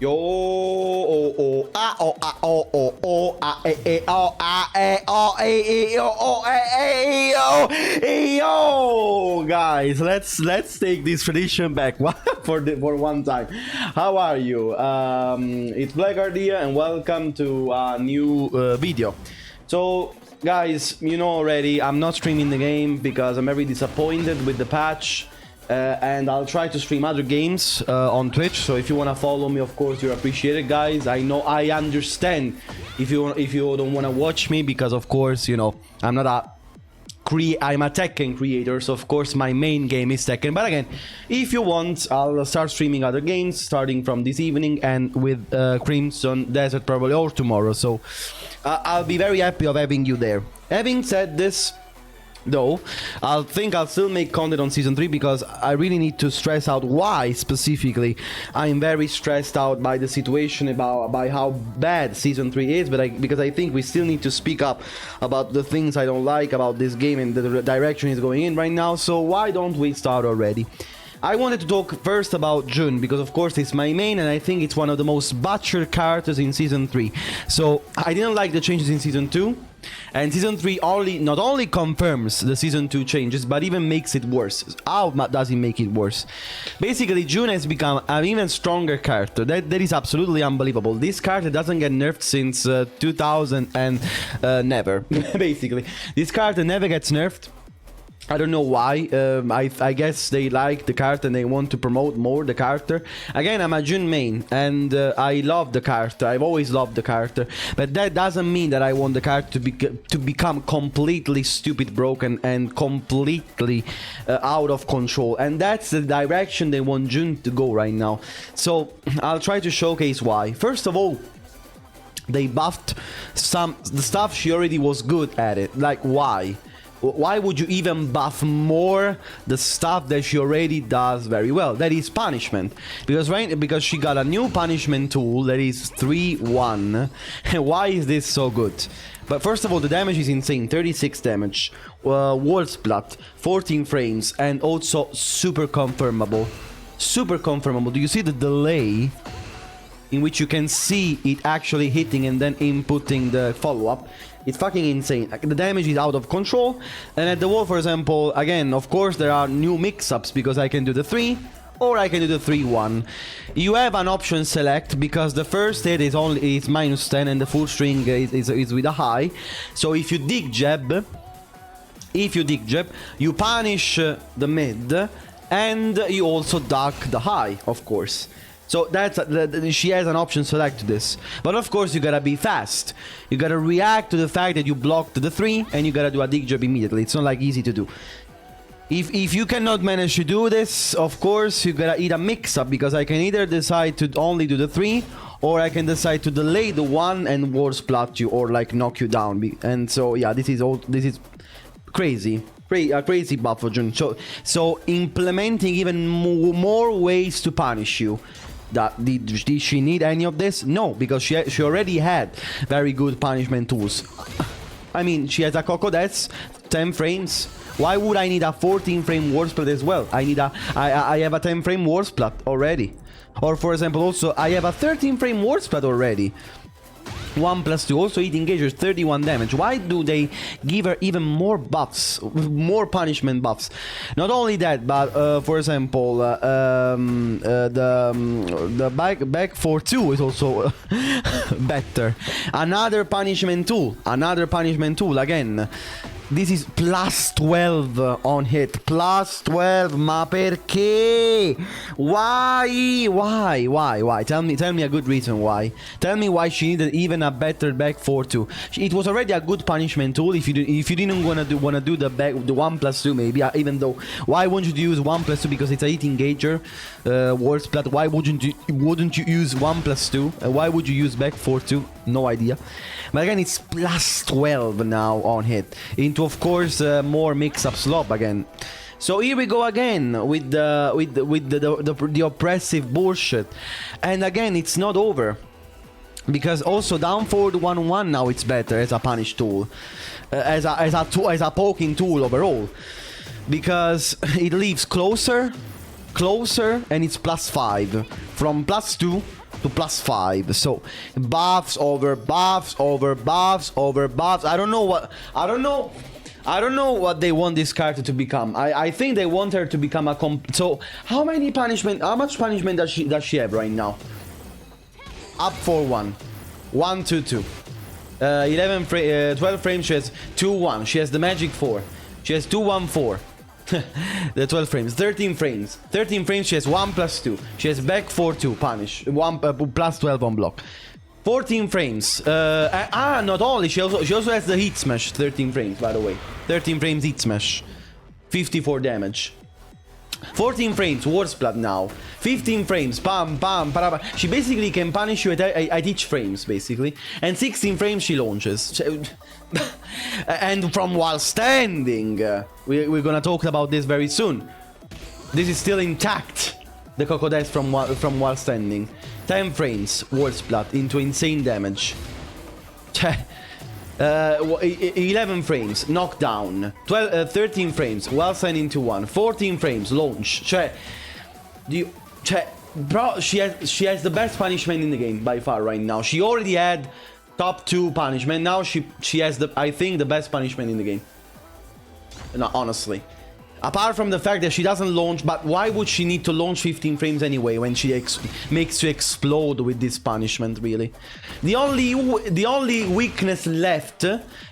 Yo, oh, oh, ah, oh, ah, oh, oh, oh, ah, oh, ah, oh, oh, oh, yo, guys, let's take this tradition back for one time. How are you? It's Blackguard here, and welcome to a new video. So, guys, you know already, I'm not streaming the game because I'm very disappointed with the patch. And I'll try to stream other games on Twitch. So if you wanna follow me, of course, you're appreciated, guys. I know, I understand if you don't wanna watch me because, of course, you know, I'm a Tekken creator, so of course my main game is Tekken. But again, if you want, I'll start streaming other games starting from this evening and with Crimson Desert probably or tomorrow. So I'll be very happy of having you there. Having said this, though, I'll still make content on Season 3 because I really need to stress out why specifically I'm very stressed out by the situation by how bad Season 3 is, because I think we still need to speak up about the things I don't like about this game and the direction it's going in right now. So why don't we start already? I wanted to talk first about Jun because of course it's my main and I think it's one of the most butchered characters in Season 3. So I didn't like the changes in Season 2. And Season 3 not only confirms the Season 2 changes, but even makes it worse. How does it make it worse? Basically, Jun has become an even stronger character. That is absolutely unbelievable. This character doesn't get nerfed since 2000 and never. Basically, this character never gets nerfed. I don't know why. I guess they like the character and they want to promote more the character. Again, I'm a Jun main and I love the character. I've always loved the character, but that doesn't mean that I want the character to become completely stupid, broken, and completely out of control. And that's the direction they want Jun to go right now. So I'll try to showcase why. First of all, they buffed the stuff she already was good at it. Like, why? Why would you even buff more the stuff that she already does very well? That is punishment. Because she got a new punishment tool that is 3-1. Why is this so good? But first of all, the damage is insane. 36 damage. Wall splat. 14 frames. And also super confirmable. Super confirmable. Do you see the delay in which you can see it actually hitting and then inputting the follow-up? It's fucking insane. The damage is out of control. And at the wall, for example, again, of course, there are new mix-ups because I can do the 3 or I can do the 3-1. You have an option select because the first hit is minus 10 and the full string is with a high. So if you dig jab, you punish the mid and you also duck the high, of course. So she has an option select to this. But of course you gotta be fast. You gotta react to the fact that you blocked the 3 and you gotta do a dig jab immediately. It's not like easy to do. If you cannot manage to do this, of course you gotta eat a mix-up because I can either decide to only do the 3 or I can decide to delay the 1 and wall splat you or like knock you down. And so yeah, this is crazy. A crazy buff for Jun. So implementing even more ways to punish you. Did she need any of this? No, because she already had very good punishment tools. I mean, she has a Coco that's 10 frames. Why would I need a 14 frame wall splat as well? I have a 10 frame wall splat already. Or for example, also I have a 13 frame wall splat already. 1+2, also hit engagers 31 damage. Why do they give her even more buffs, more punishment buffs? Not only that, but for example, the back 4-2 is also better. Another punishment tool again. This is plus 12 on hit. Plus 12, ma perché? Why? Tell me a good reason why. Tell me why she needed even a better back 4-2. It was already a good punishment tool. If you didn't wanna do the 1+2 maybe, even though why wouldn't you use 1+2 because it's a hit engager, wall splat. Why wouldn't you use 1+2? Why would you use back 4-2? No idea. But again, it's plus 12 now on hit. Into of course more mix-up slop again. So here we go again with the oppressive bullshit. And again, it's not over. Because also down forward 1-1 now it's better as a punish tool. As a poking tool overall. Because it leaves closer, and it's +5. From +2 to +5. So buffs over buffs over buffs over buffs. I don't know what they want this character to become. I think they want her to become a so how much punishment does she have right now? Up 4-1. 1-2-2. 12 frames, she has 2-1. She has the magic 4. She has 2-1-4. The 12 frames. 13 frames. 13 frames, she has 1+2. She has back 4-2 punish. 1 +12 on block. 14 frames. Not only, she also has the heat smash. 13 frames, by the way. 13 frames heat smash. 54 damage. 14 frames, War Splat now. 15 frames, bam, bam, paraba. She basically can punish you at each frames, basically. And 16 frames she launches. And from while standing, we're gonna talk about this very soon. This is still intact, the Crocodiles from while standing. 10 frames, War Splat into insane damage. 11 frames, knockdown. 13 frames, while standing to 1. 14 frames, launch. Bro, she has the best punishment in the game by far right now. She already had top 2 punishment. Now she has I think the best punishment in the game. No, honestly. Apart from the fact that she doesn't launch, but why would she need to launch 15 frames anyway when she makes you explode with this punishment, really? The only weakness left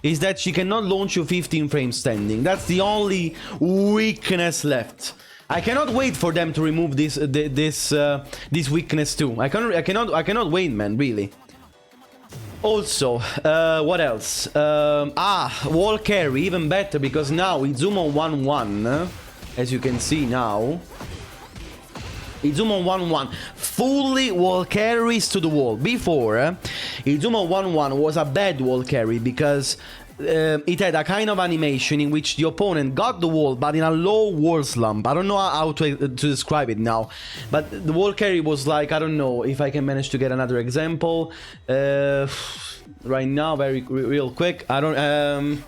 is that she cannot launch you 15 frames standing. That's the only weakness left. I cannot wait for them to remove this weakness too. I cannot wait, man, really. Also, what else? Wall carry, even better, because now Izumo 1-1, as you can see now. Izumo 1-1 fully wall carries to the wall. Before, Izumo 1-1 was a bad wall carry because it had a kind of animation in which the opponent got the wall, but in a low wall slump. I don't know how to describe it now, but the wall carry was like, I don't know if I can manage to get another example right now, real quick. I don't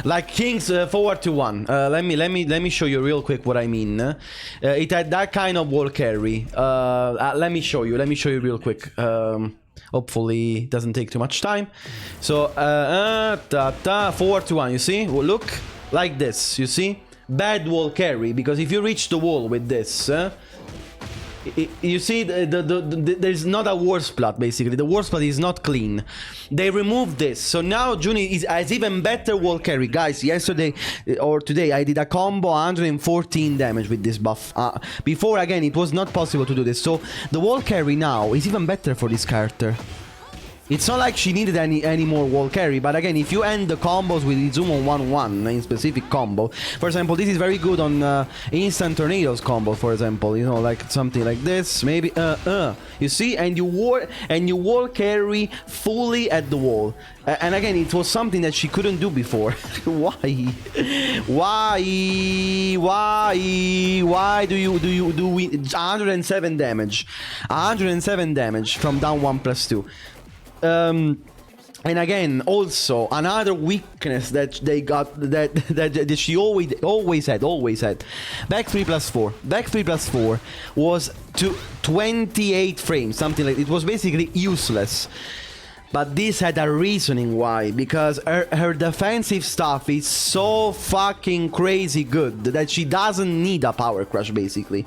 like Kings forward to 1. Let me show you real quick what I mean. It had that kind of wall carry. Let me show you real quick. Hopefully it doesn't take too much time. So forward to 1, you see? Well, look like this, you see? Bad wall carry, because if you reach the wall with this, you see there's not a war splat, basically. The war splat is not clean. They removed this, so now Juni has even better wall carry. Guys, yesterday or today I did a combo 114 damage with this buff. Before, again, it was not possible to do this, so the wall carry now is even better for this character. It's not like she needed any more wall carry, but again, if you end the combos with Izumo 1-1 in specific combo, for example, this is very good on instant tornadoes combo, for example, you know, like something like this, maybe, you see, and you wall carry fully at the wall, and again, it was something that she couldn't do before. Why do we 107 damage, 107 damage from down 1+2. And again, also another weakness that they got, that she always had. Back 3+4 was to 28 frames, something like it was basically useless. But this had a reasoning why, because her defensive stuff is so fucking crazy good that she doesn't need a power crush, basically.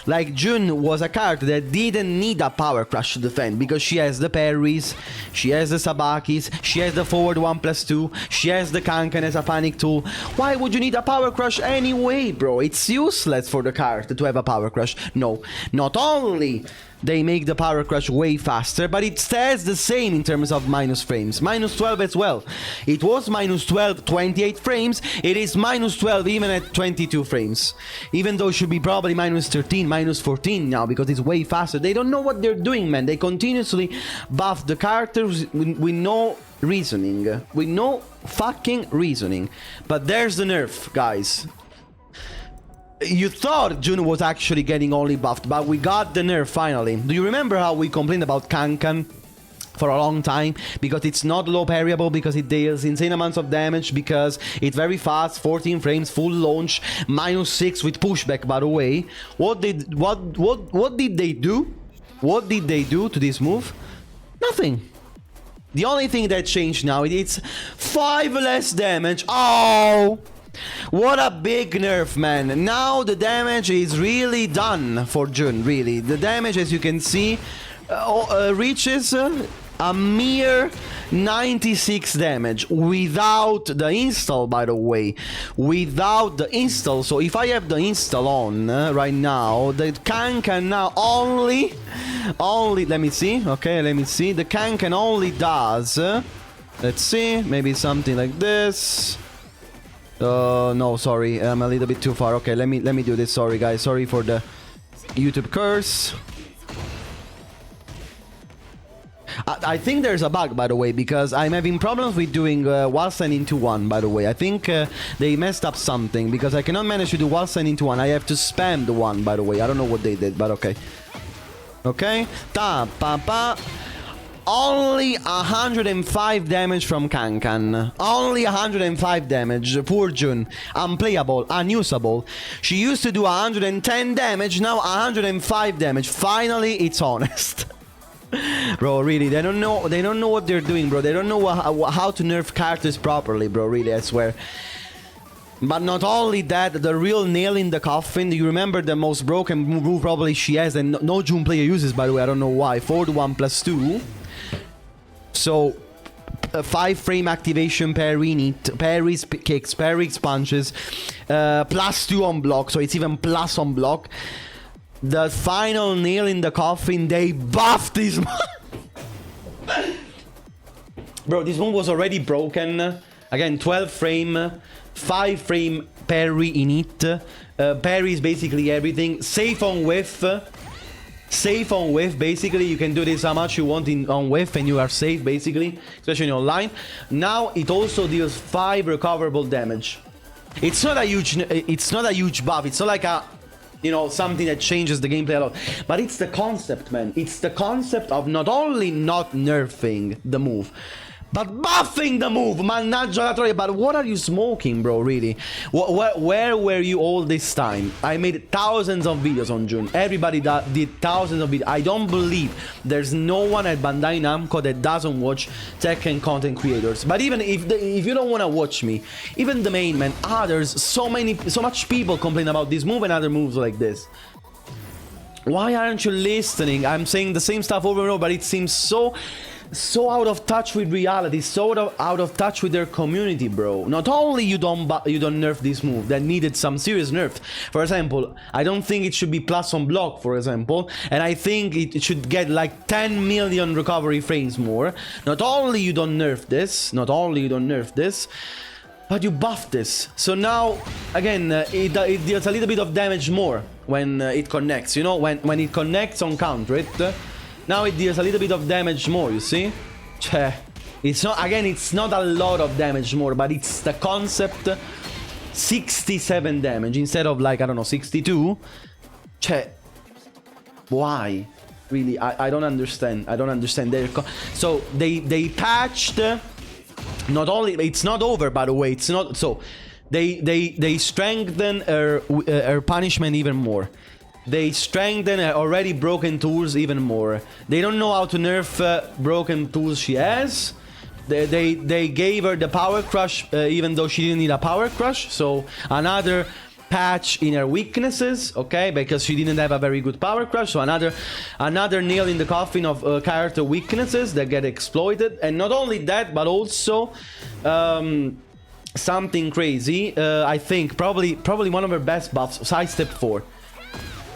Like, Jun was a character that didn't need a power crush to defend, because she has the parries, she has the sabakis, she has the forward 1+2, she has the kanken as a panic tool. Why would you need a power crush anyway, bro? It's useless for the character to have a power crush. No, not only they make the power crush way faster, but it stays the same in terms of minus frames. -12 as well. It was -12, 28 frames. It is -12 even at 22 frames. Even though it should be probably -13, -14 now, because it's way faster. They don't know what they're doing, man. They continuously buff the characters with no reasoning. With no fucking reasoning. But there's the nerf, guys. You thought Jun was actually getting only buffed, but we got the nerf finally. Do you remember how we complained about Kankan for a long time? Because it's not low parryable, because it deals insane amounts of damage, because it's very fast, 14 frames, full launch, -6 with pushback, by the way. What did they do? What did they do to this move? Nothing. The only thing that changed now, it's 5 less damage. Oh! What a big nerf, man. Now the damage is really done for Jun, really. The damage, as you can see, reaches a mere 96 damage without the install, by the way. Without the install. So if I have the install on right now, the can now only, let me see. Okay, let me see. The can only does, let's see, maybe something like this. No, sorry, I'm a little bit too far. Okay, let me do this. Sorry, guys. Sorry for the YouTube curse. I think there's a bug, by the way, because I'm having problems with doing wall stand into one, by the way. I think they messed up something, because I cannot manage to do wall stand into one. I have to spam the one, by the way. I don't know what they did, but okay. Okay. Ta, pa, pa. Only 105 damage from Kankan. Only 105 damage. Poor Jun. Unplayable, unusable. She used to do 110 damage, now 105 damage. Finally, it's honest. Bro, really, they don't know what they're doing, bro. They don't know how to nerf characters properly, bro. Really, I swear. But not only that, the real nail in the coffin. You remember the most broken move probably she has, and no Jun player uses, by the way. I don't know why. 4-1+2. So, 5-frame activation, parry, neat, parries, kicks, parries, punches, +2 on block, so it's even plus on block. The final nail in the coffin, they buffed this. Bro, this one was already broken. Again, 12-frame, 5-frame parry in it. Parry is basically everything. Safe on whiff. Safe on whiff, basically. You can do this how much you want on whiff and you are safe, basically. Especially in online. Now, it also deals 5 recoverable damage. It's not a huge buff. It's not like a... you know, something that changes the gameplay a lot. But it's the concept, man. It's the concept of not only not nerfing the move, but buffing the move, mannaggia la troia. But what are you smoking, bro, really? Where were you all this time? I made thousands of videos on Jun. Everybody did thousands of videos. I don't believe there's no one at Bandai Namco that doesn't watch Tekken content creators. But even if you don't want to watch me, even the main man, there's so much people complain about this move and other moves like this. Why aren't you listening? I'm saying the same stuff over and over, but it seems so out of touch with reality, so out of touch with their community, bro. Not only you don't nerf this move that needed some serious nerf. For example, I don't think it should be plus on block, for example, and I think it should get like 10 million recovery frames more. Not only you don't nerf this, but you buff this. So now, again, it deals a little bit of damage more when it connects. You know, when it connects on counter it. Now it deals a little bit of damage more, you see? It's not a lot of damage more, but it's the concept. 67 damage instead of like, I don't know, 62. Why? Really, I don't understand. I don't understand. So they patched. Not only, it's not over, by the way. It's not. So they strengthen her punishment even more. They strengthen already broken tools even more. They don't know how to nerf broken tools she has. They gave her the power crush even though she didn't need a power crush. So another patch in her weaknesses, okay, because she didn't have a very good power crush. So another nail in the coffin of character weaknesses that get exploited. And not only that, but also something crazy. I think probably one of her best buffs, Sidestep 4.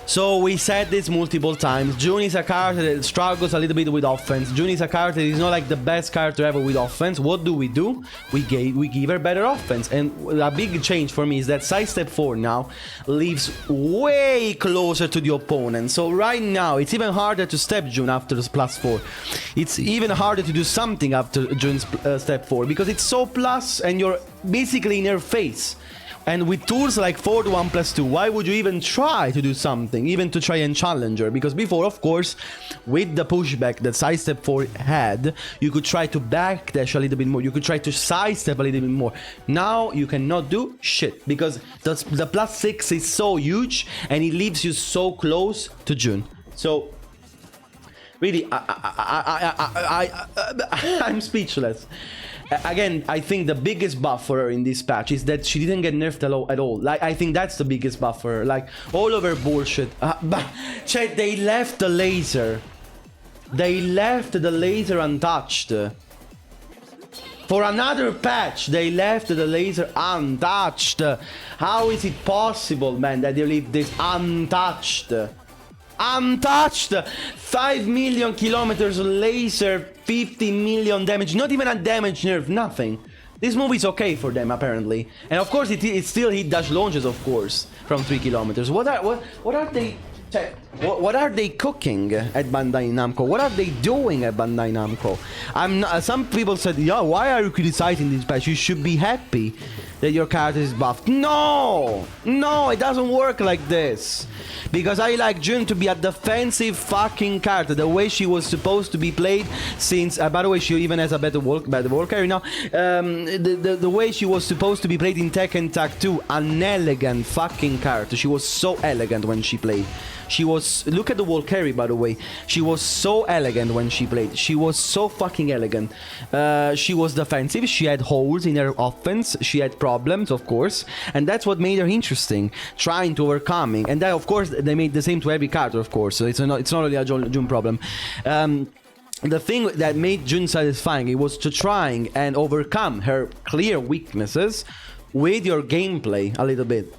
So we said this multiple times. Jun is a character that struggles a little bit with offense. Jun is a character that is not like the best character ever with offense. What do? We give her better offense. And a big change for me is that Sidestep 4 now lives way closer to the opponent. So right now it's even harder to step Jun after this +4. It's even harder to do something after Jun's step 4 because it's so plus and you're basically in her face. And with tools like 4-1+2, why would you even try to do something, even to try and challenge her? Because before, of course, with the pushback that Sidestep 4 had, you could try to backdash a little bit more, you could try to sidestep a little bit more. Now, you cannot do shit, because the +6 is so huge, and it leaves you so close to Jun. So, Really, I'm speechless. Again, I think the biggest buff for her in this patch is that she didn't get nerfed at all. Like, I think that's the biggest buff for her. Like, all of her bullshit. But they left the laser. They left the laser untouched. For another patch, they left the laser untouched. How is it possible, man, that they leave this untouched? Untouched! 5 million kilometers laser, 50 million damage. Not even a damage nerf, nothing. This move is okay for them, apparently. And of course, it still hit dash launches, of course, from 3 kilometers. What are they... What are they cooking at Bandai Namco? What are they doing at Bandai Namco? Some people said, yeah, why are you criticizing this patch? You should be happy that your character is buffed. No! No, it doesn't work like this. Because I like June to be a defensive fucking character, the way she was supposed to be played since... by the way, she even has a better wall carry now. The way she was supposed to be played in Tekken Tag 2, an elegant fucking character. She was so elegant when she played. She was... Look at the wall carry, by the way. She was so elegant when she played. She was so fucking elegant. She was defensive. She had holes in her offense. She had problems, of course. And that's what made her interesting. Trying to overcoming. And that, of course, they made the same to every character, of course. So it's not only a June problem. The thing that made June satisfying, it was to trying and overcome her clear weaknesses with your gameplay a little bit,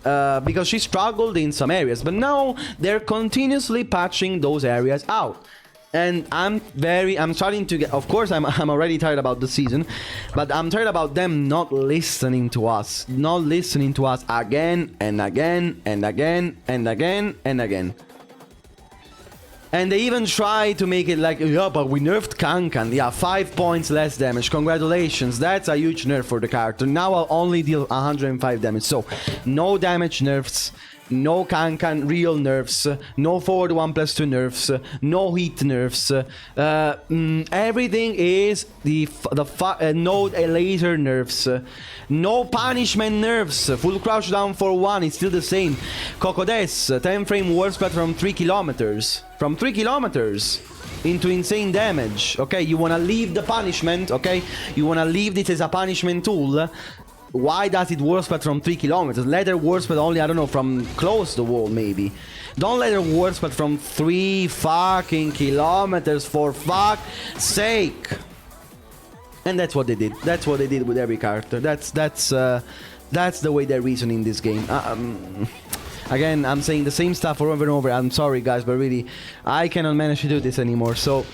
because she struggled in some areas, but now they're continuously patching those areas out. And I'm starting to get, of course, I'm already tired about the season, but I'm tired about them not listening to us again and again and again and again and again. And they even try to make it like, yeah, but we nerfed Kankan. Yeah, 5 points less damage. Congratulations. That's a huge nerf for the character. Now I'll only deal 105 damage. So, no damage nerfs. No Kankan real nerfs, no forward 1+2 nerfs, no heat nerfs. Everything is no laser nerfs, no punishment nerfs. Full crouch down for 1 is still the same. Kokodes 10 frame warp spread from 3 kilometers. From 3 kilometers into insane damage. Okay, you wanna leave the punishment. Okay, you wanna leave this as a punishment tool. Why does it warp spread from 3 kilometers? Let her warp spread only, I don't know, from close to the wall, maybe. Don't let her warp spread from 3 fucking kilometers, for fuck's sake. And that's what they did. That's what they did with every character. That's the way they're reasoning this game. Again, I'm saying the same stuff over and over. I'm sorry, guys, but really, I cannot manage to do this anymore. So...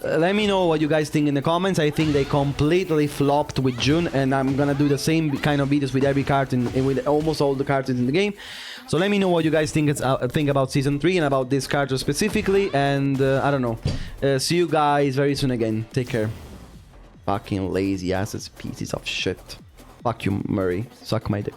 let me know what you guys think in the comments. I think they completely flopped with June, and I'm gonna do the same kind of videos with every card and with almost all the characters in the game. So let me know what you guys think about Season 3 and about this character specifically, and I don't know. See you guys very soon again. Take care. Fucking lazy asses, pieces of shit. Fuck you, Murray. Suck my dick.